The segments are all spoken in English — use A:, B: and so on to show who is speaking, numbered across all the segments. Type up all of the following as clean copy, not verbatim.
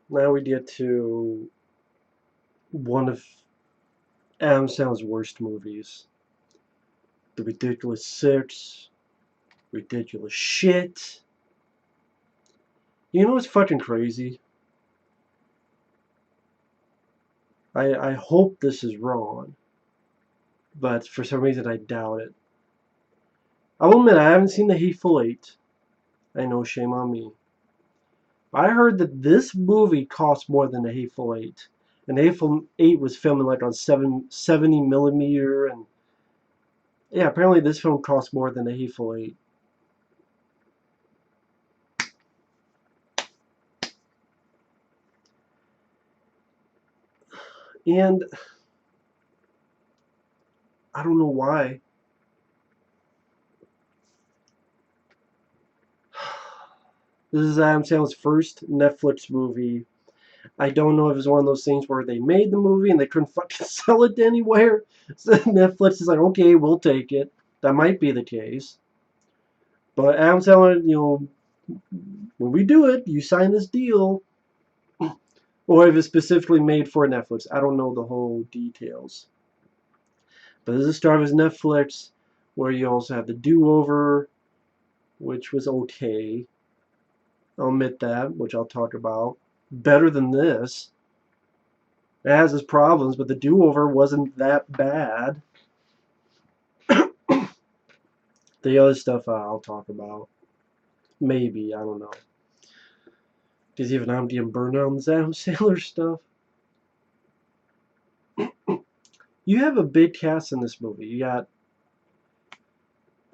A: Now we get to one of Adam Sandler's worst movies. The Ridiculous Six. Ridiculous shit. You know what's fucking crazy? I hope this is wrong, but for some reason I doubt it. I will admit I haven't seen The Hateful Eight. I know, shame on me. I heard that this movie cost more than The Hateful Eight. And The Hateful Eight was filmed like on 70 millimeter, and yeah, apparently this film cost more than The Hateful Eight. And I don't know why. This is Adam Sandler's first Netflix movie. I don't know if it's one of those things where they made the movie and they couldn't fucking sell it anywhere. So Netflix is like, okay, we'll take it. That might be the case. But Adam Sandler, when we do it, you sign this deal. Or if it's specifically made for Netflix. I don't know the whole details. But this is the start of his Netflix, where you also have the do-over, which was okay. I'll admit that, which I'll talk about. Better than this. It has its problems, but the do-over wasn't that bad. The other stuff I'll talk about. Maybe, I don't know. Because even I'm getting burned out on this Adam Sandler stuff. You have a big cast in this movie. You got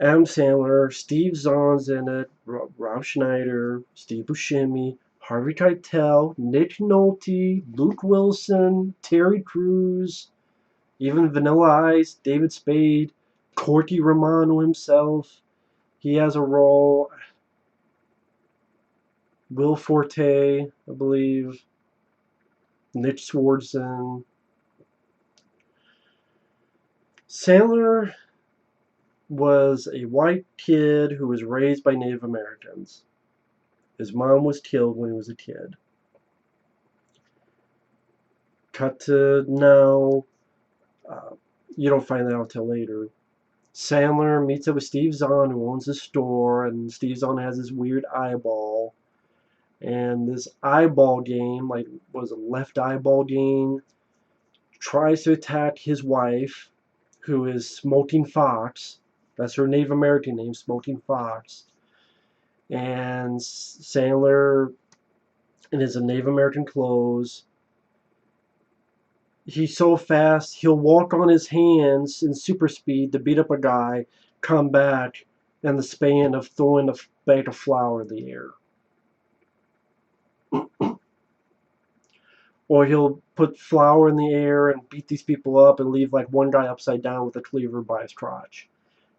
A: Adam Sandler, Steve Zahn's in it, Rob Schneider, Steve Buscemi, Harvey Keitel, Nick Nolte, Luke Wilson, Terry Crews, even Vanilla Ice, David Spade, Corky Romano himself. He has a role. Will Forte, I believe. Nick Swardson. Sandler was a white kid who was raised by Native Americans. His mom was killed when he was a kid. Cut to now. Uh, you don't find that out until later. Sandler meets up with Steve Zahn, who owns the store, and Steve Zahn has this weird eyeball. And this eyeball game, like, was a left eyeball game, tries to attack his wife, who is Smoking Fox. That's her Native American name, Smoking Fox. And Sandler, in his Native American clothes, he's so fast, he'll walk on his hands in super speed to beat up a guy, come back in the span of throwing a bag of flour in the air. Or he'll put flour in the air and beat these people up and leave like one guy upside down with a cleaver by his crotch.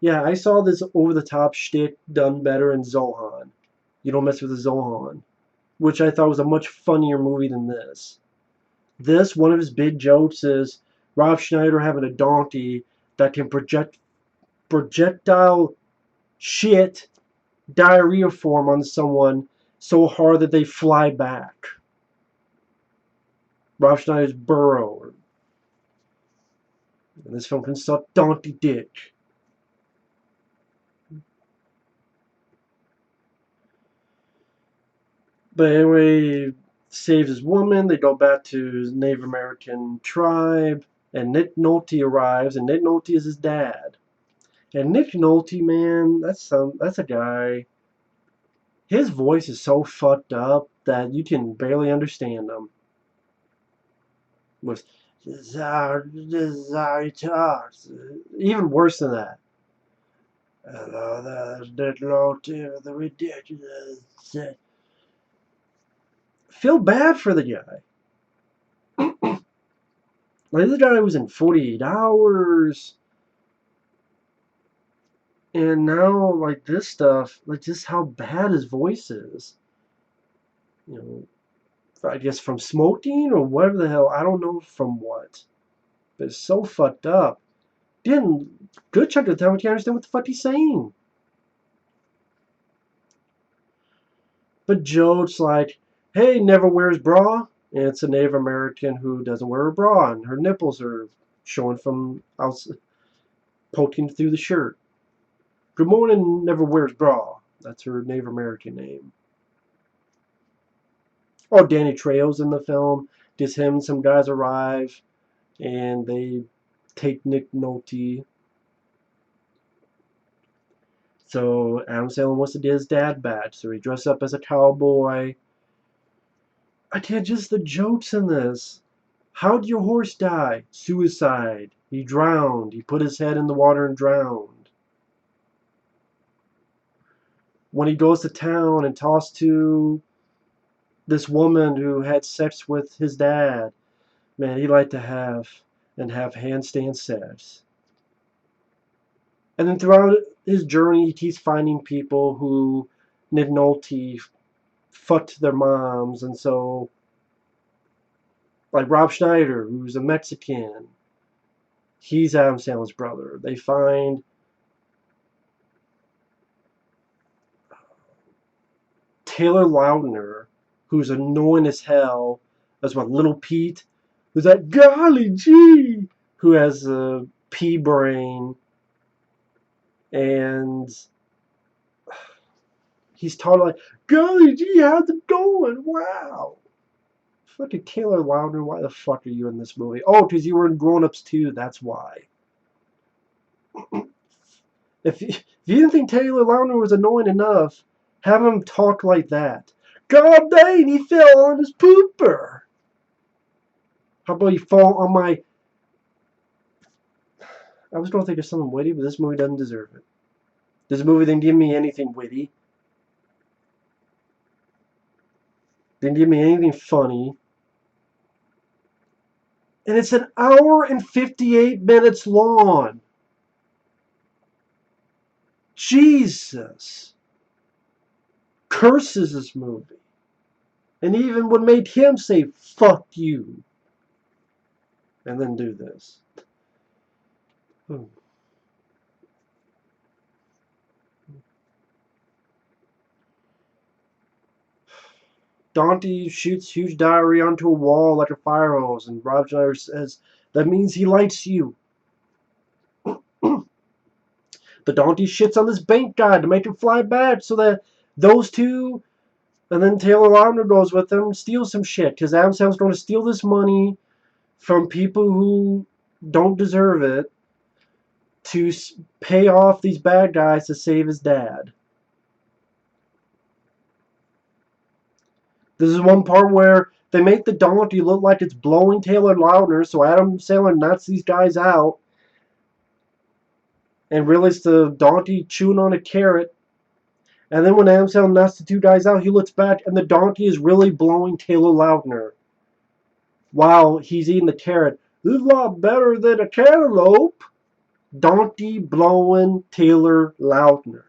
A: Yeah, I saw this over-the-top shtick done better in Zohan. You Don't Mess with the Zohan, which I thought was a much funnier movie than this. This, one of his big jokes is Rob Schneider having a donkey that can projectile shit diarrhea form on someone so hard that they fly back. Rob Schneider's burrow. And this film can suck donkey dick. But anyway, saves his woman. They go back to his Native American tribe. And Nick Nolte arrives, and Nick Nolte is his dad. And Nick Nolte, man, that's a guy. His voice is so fucked up that you can barely understand him. With desire talks, even worse than that. Hello, there's Nick Nolte, the ridiculous. Feel bad for the guy. Like, the guy was in 48 Hours. And now, like, this stuff, like, just how bad his voice is. You know, I guess from smoking or whatever the hell. I don't know from what. But it's so fucked up. Again, good chunk of the time I can't understand what the fuck he's saying. But jokes like, hey, never wears bra. And it's a Native American who doesn't wear a bra, and her nipples are showing from outside, poking through the shirt. Good morning, never wears bra. That's her Native American name. Oh, Danny Trejo's in the film. Just him and some guys arrive, and they take Nick Nolte. So Adam Sandler wants to get his dad back, so he dresses up as a cowboy. I can't just the jokes in this. How'd your horse die? Suicide. He drowned. He put his head in the water and drowned. When he goes to town and talks to this woman who had sex with his dad, man, he'd like to have handstand sex. And then throughout his journey, he keeps finding people who Nick Nolte fucked their moms, and so like Rob Schneider, who's a Mexican, he's Adam Sandler's brother. They find Taylor Lautner, who's annoying as hell, as well Little Pete, who's that golly gee, who has a pea brain, and he's totally like, golly gee, how's it going? Wow. Fucking Taylor Lautner, why the fuck are you in this movie? Oh, because you were in Grown Ups too, that's why. If you didn't think Taylor Lautner was annoying enough, have him talk like that. God dang, he fell on his pooper. How about you fall on my... I was going to think of something witty, but this movie doesn't deserve it. This movie didn't give me anything witty. Didn't give me anything funny. And it's an hour and 58 minutes long. Jesus. Curses this movie. And even what made him say, fuck you. And then do this. Dante shoots huge diarrhea onto a wall like a fire hose, and Rob Schneider says, that means he likes you. The Dante shits on this bank guy to make him fly back so that those two, and then Taylor Lautner goes with them and steals some shit, because Adam Sandler's going to steal this money from people who don't deserve it to pay off these bad guys to save his dad. This is one part where they make the donkey look like it's blowing Taylor Lautner, so Adam Sandler knocks these guys out and realizes the donkey chewing on a carrot. And then when Adam Sandler knocks the two guys out, he looks back and the donkey is really blowing Taylor Lautner while he's eating the carrot. This is a lot better than a cantaloupe. Donkey blowing Taylor Lautner.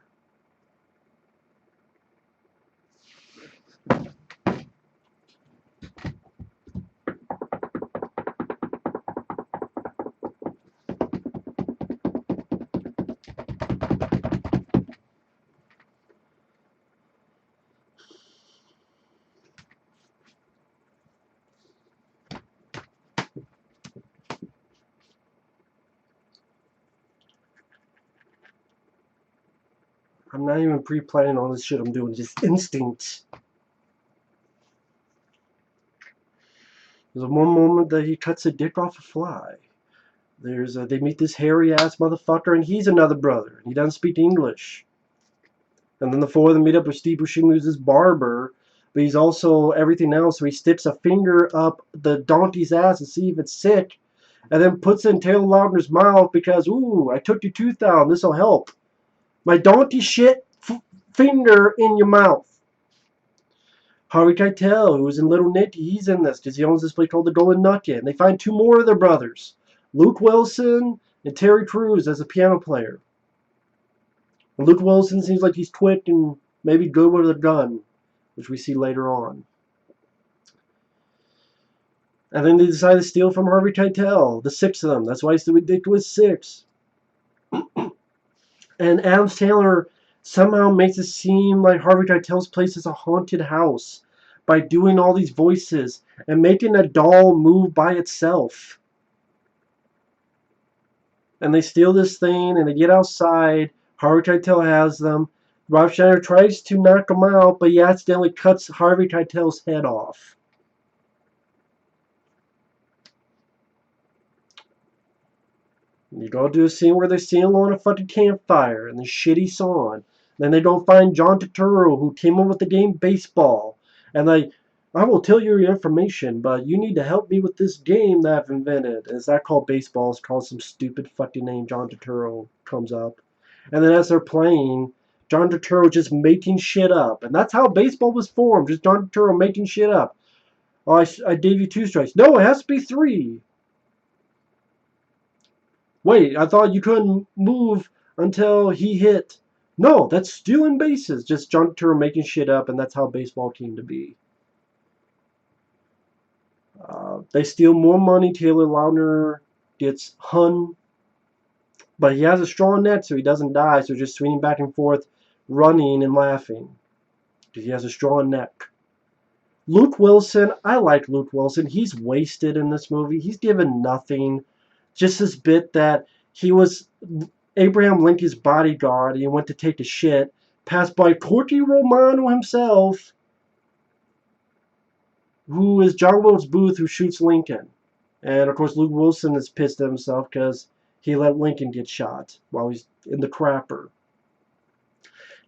A: I'm not even pre-planning all this shit I'm doing, just instinct. There's one moment that he cuts a dick off a fly. They meet this hairy ass motherfucker, and he's another brother. He doesn't speak English. And then the four of them meet up with Steve Buscemi, who's his barber, but he's also everything else. So he sticks a finger up the donkey's ass to see if it's sick, and then puts it in Taylor Lautner's mouth because, ooh, I took your tooth out. This'll help. My donkey shit finger in your mouth. Harvey Keitel, who's in Little Nicky, he's in this because he owns this place called the Golden Nugget. And they find two more of their brothers, Luke Wilson and Terry Crews, as a piano player. And Luke Wilson seems like he's quick and maybe good with a gun, which we see later on. And then they decide to steal from Harvey Keitel, the six of them. That's why it's the ridiculous six. And Adam Sandler somehow makes it seem like Harvey Keitel's place is a haunted house by doing all these voices and making a doll move by itself. And they steal this thing and they get outside. Harvey Keitel has them. Rob Schneider tries to knock him out, but he accidentally cuts Harvey Keitel's head off. You go to a scene where they're sitting on a fucking campfire and the shitty song. Then they don't find John Turturro, who came up with the game baseball. And I will tell you your information, but you need to help me with this game that I've invented. And it's not called baseball, it's called some stupid fucking name. John Turturro comes up. And then as they're playing, John Turturro just making shit up. And that's how baseball was formed, just John Turturro making shit up. Oh, I gave you 2 strikes. No, it has to be 3. Wait, I thought you couldn't move until he hit. No, that's stealing bases. Just John Turturro making shit up, and that's how baseball came to be. They steal more money. Taylor Lautner gets hung, but he has a strong neck, so he doesn't die. So just swinging back and forth, running and laughing because he has a strong neck. Luke Wilson, I like Luke Wilson. He's wasted in this movie. He's given nothing. Just this bit that he was Abraham Lincoln's bodyguard and he went to take a shit, passed by Corky Romano himself, who is John Wilkes Booth, who shoots Lincoln. And of course, Luke Wilson is pissed at himself because he let Lincoln get shot while he's in the crapper.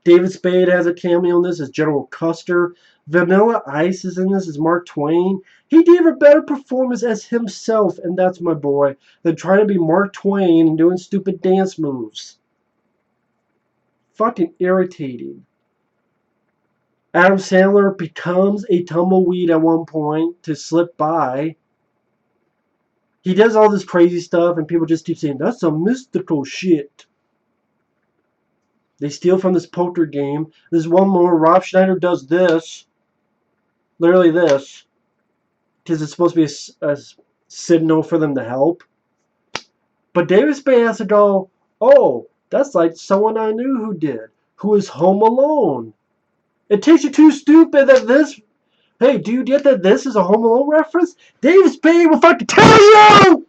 A: David Spade has a cameo in this as General Custer. Vanilla Ice is in this as Mark Twain. He gave a better performance as himself, and that's my boy, than trying to be Mark Twain and doing stupid dance moves. Fucking irritating. Adam Sandler becomes a tumbleweed at one point to slip by. He does all this crazy stuff, and people just keep saying, that's some mystical shit. They steal from this poker game. There's one more. Rob Schneider does this. Literally this. Because it's supposed to be a signal for them to help. But David Spade has to go, oh, that's like someone I knew who did. Who is home alone. It takes you too stupid that this... Hey, do you get that this is a Home Alone reference? David Spade will fucking tell you!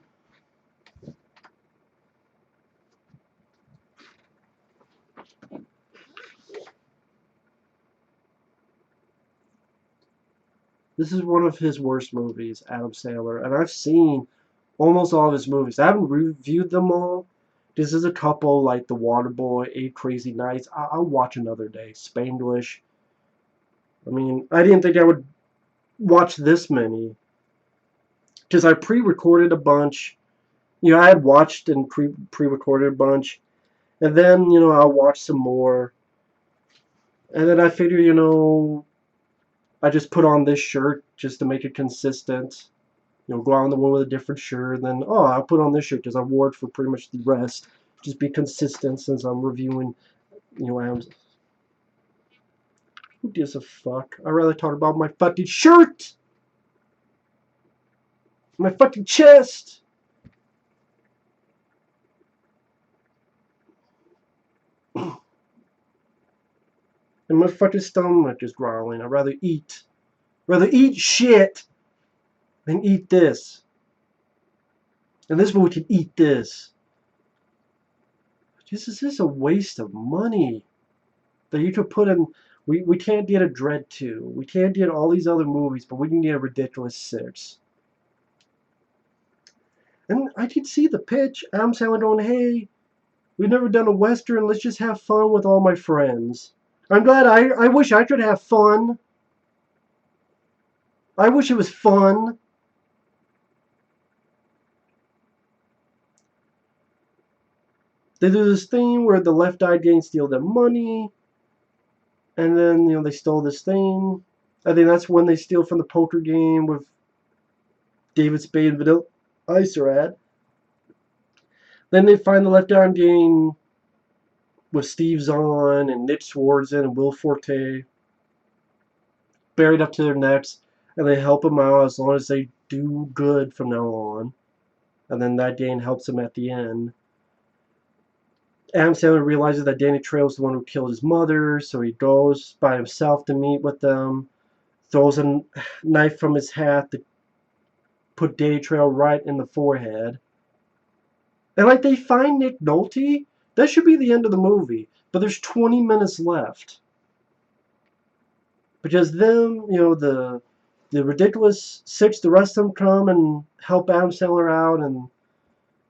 A: This is one of his worst movies, Adam Sandler. And I've seen almost all of his movies. I haven't reviewed them all. This is a couple like The Waterboy, 8 Crazy Nights. I'll watch another day. Spanglish. I mean, I didn't think I would watch this many. Because I pre-recorded a bunch. You know, I had watched and pre-recorded a bunch. And then, you know, I'll watch some more. And then I figure, you know, I just put on this shirt just to make it consistent. You know, go out on the road with a different shirt. And then, oh, I'll put on this shirt because I wore it for pretty much the rest. Just be consistent since I'm reviewing, you know, who gives a fuck? I'd rather talk about my fucking shirt! My fucking chest! And my fucking stomach is growling. I'd rather eat. Rather eat shit than eat this. And this movie can eat this. This is just a waste of money that you could put in. We can't get a Dread 2. We can't get all these other movies, but we can get a ridiculous 6. And I could see the pitch. Adam Sandler going, hey, we've never done a Western. Let's just have fun with all my friends. I'm glad. I wish I could have fun. I wish it was fun. They do this thing where the Left Eye gang steal their money. And then, you know, they stole this thing. I think that's when they steal from the poker game with David Spade and Vanilla Ice are at. Then they find the Left Eye gang with Steve Zahn and Nick Swardson and Will Forte buried up to their necks. And they help them out as long as they do good from now on. And then that gang helps them at the end. Adam Sandler realizes that Danny Trejo is the one who killed his mother, so he goes by himself to meet with them. throws a knife from his hat to put Day Trail right in the forehead. And like they find Nick Nolte, that should be the end of the movie. But there's 20 minutes left. Because then, the ridiculous six, the rest of them come and help Adam Sandler out, and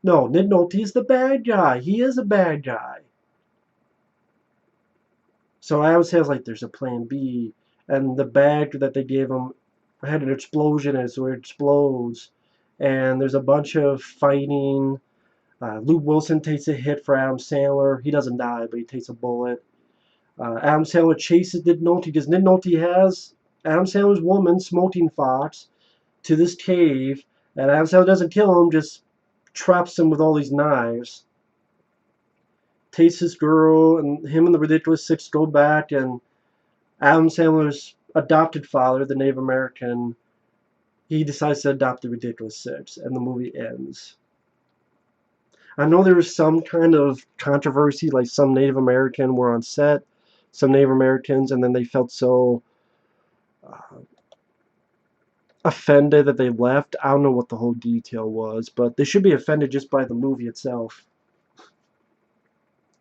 A: no, Nick Nolte's the bad guy. He is a bad guy. So Adam Sandler's like, there's a plan B, and the bag that they gave him had an explosion in it, so it explodes, and there's a bunch of fighting. Luke Wilson takes a hit for Adam Sandler. He doesn't die, but he takes a bullet. Adam Sandler chases Nick Nolte because Nick Nolte has Adam Sandler's woman, Smoking Fox, to this cave, and Adam Sandler doesn't kill him, just traps him with all these knives. Takes his girl, and him and the Ridiculous Six go back, and Adam Sandler's adopted father, the Native American, he decides to adopt the Ridiculous Six, and the movie ends. I know there was some kind of controversy, like some Native American were on set, some Native Americans, and then they felt so offended that they left. I don't know what the whole detail was, but they should be offended just by the movie itself.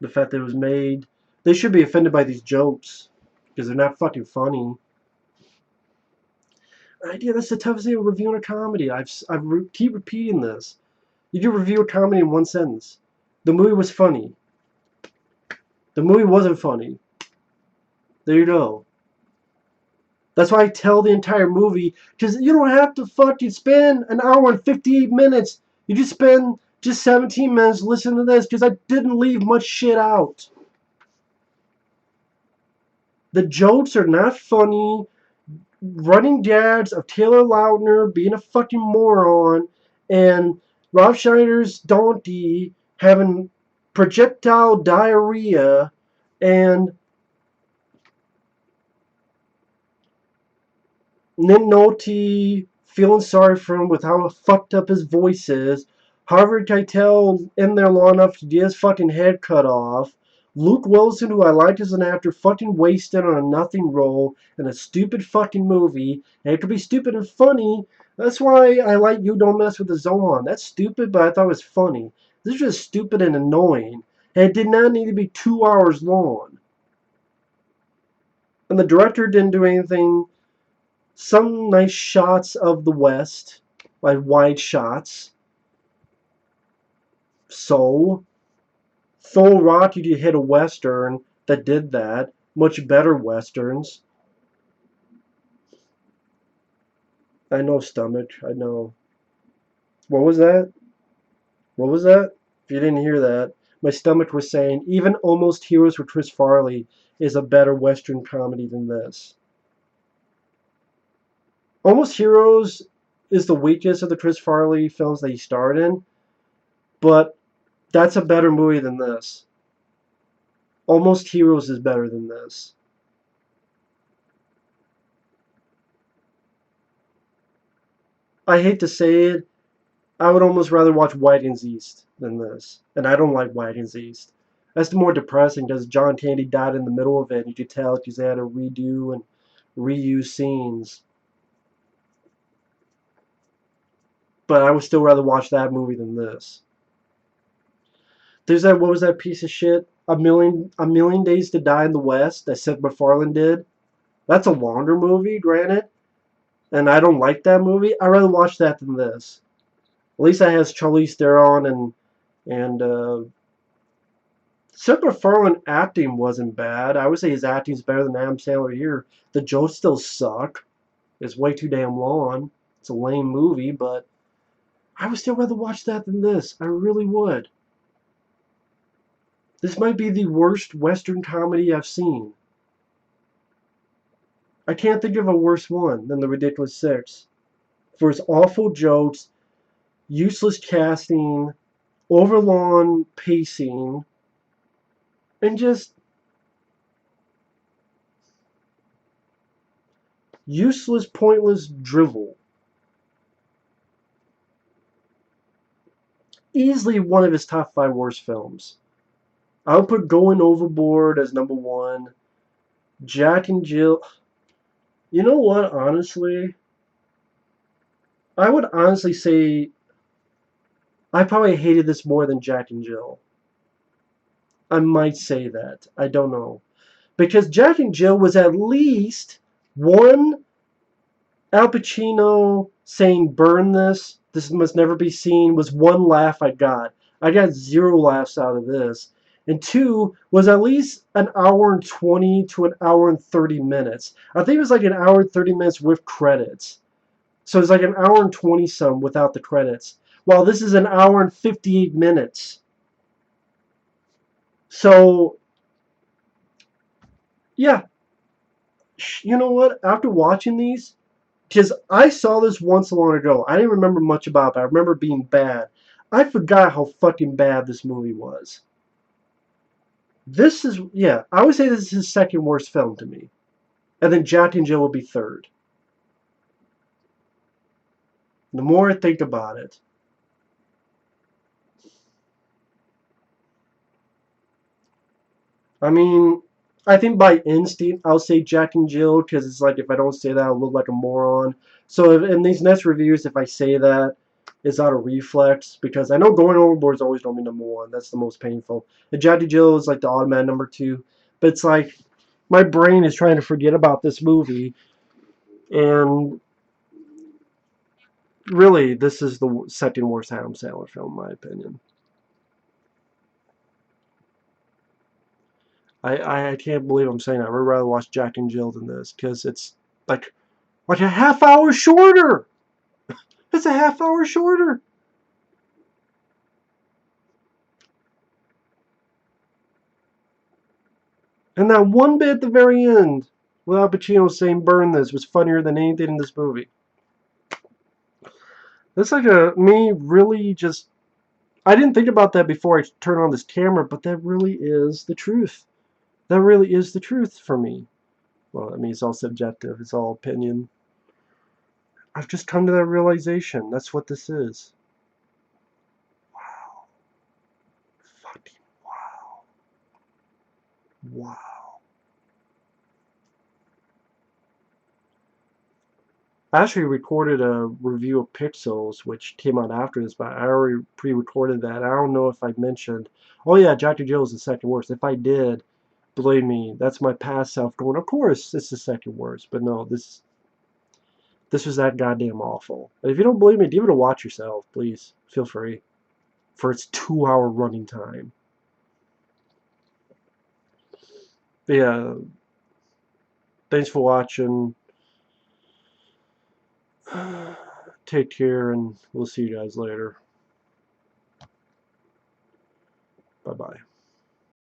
A: The fact that it was made. They should be offended by these jokes, because they're not fucking funny. Idea, that's the toughest thing with reviewing a comedy. Keep repeating this. You can review a comedy in one sentence. The movie was funny. The movie wasn't funny. There you go. That's why I tell the entire movie, because you don't have to fucking spend an hour and 58 minutes. You just spend just 17 minutes listening to this, because I didn't leave much shit out. The jokes are not funny. Running gags of Taylor Lautner being a fucking moron, and Rob Schneider's donkey having projectile diarrhea, and Nick Nolte feeling sorry for him with how fucked up his voice is. Harvey Keitel in there long enough to get his fucking head cut off. Luke Wilson, who I like as an actor, fucking wasted on a nothing role in a stupid fucking movie. And it could be stupid and funny. That's why I like You Don't Mess with the Zohan. That's stupid, but I thought it was funny. This is just stupid and annoying. And it did not need to be 2 hours long. And the director didn't do anything. Some nice shots of the West, like wide shots. So, Thor Rock, you could hit a Western that did that. Much better Westerns. I know, stomach. I know. What was that? What was that? If you didn't hear that, my stomach was saying even Almost Heroes with Chris Farley is a better Western comedy than this. Almost Heroes is the weakest of the Chris Farley films that he starred in, but that's a better movie than this. Almost Heroes is better than this. I hate to say it, I would almost rather watch Whiting's East than this. And I don't like Whiting's East. That's the more depressing because John Candy died in the middle of it. And you could tell because they had to redo and reuse scenes. But I would still rather watch that movie than this. There's that, what was that piece of shit? A Million Days to Die in the West that Seth MacFarlane did. That's a longer movie, granted. And I don't like that movie. I'd rather watch that than this. At least that has Charlize Theron and Seth MacFarlane acting wasn't bad. I would say his acting's better than Adam Sandler here. The jokes still suck. It's way too damn long. It's a lame movie, but I would still rather watch that than this. I really would. This might be the worst Western comedy I've seen. I can't think of a worse one than The Ridiculous Six. For its awful jokes, useless casting, overlong pacing, and just useless, pointless drivel. Easily one of his top 5 worst films. I would put Going Overboard as number 1. Jack and Jill. You know what? Honestly, I would honestly say I probably hated this more than Jack and Jill. I might say that. I don't know. Because Jack and Jill was at least one Al Pacino saying "burn this must never be seen" was one laugh I got. I got zero laughs out of this. And two was at least an hour and 20 to an hour and 30 minutes. I think it was like an hour and 30 minutes with credits. So it's like an hour and 20 some without the credits. While this is an hour and 58 minutes. So, yeah, you know what? After watching these, because I saw this once long ago. I didn't remember much about it. I remember it being bad. I forgot how fucking bad this movie was. This is, yeah, I would say this is his second worst film to me. And then Jack and Jill will be third. The more I think about it. I mean, I think by instinct, I'll say Jack and Jill, because it's like if I don't say that, I'll look like a moron. So if, in these next reviews, if I say that, it's out of reflex, because I know going overboard is always going to be number one. That's the most painful. And Jack and Jill is like the automatic number two. But it's like, my brain is trying to forget about this movie, and really, this is the second worst Adam Sandler film, in my opinion. I can't believe I'm saying that. I would rather watch Jack and Jill than this, because it's like a half hour shorter. It's a half hour shorter. And that one bit at the very end, with Al Pacino saying "burn this," was funnier than anything in this movie. That's like a me really just. I didn't think about that before I turned on this camera, but that really is the truth. That really is the truth for me. Well, I mean, it's all subjective. It's all opinion. I've just come to that realization. That's what this is. Wow. Fucking wow. Wow. I actually recorded a review of Pixels, which came out after this, but I already pre-recorded that. I don't know if I mentioned. Oh yeah, Jack and Jill is the second worst. If I did, believe me, that's my past self going. Of course, it's the second worst. But no, this was that goddamn awful. And if you don't believe me, give it a watch yourself, please. Feel free. For its 2 hour running time. But yeah, thanks for watching. Take care, and we'll see you guys later. Bye bye.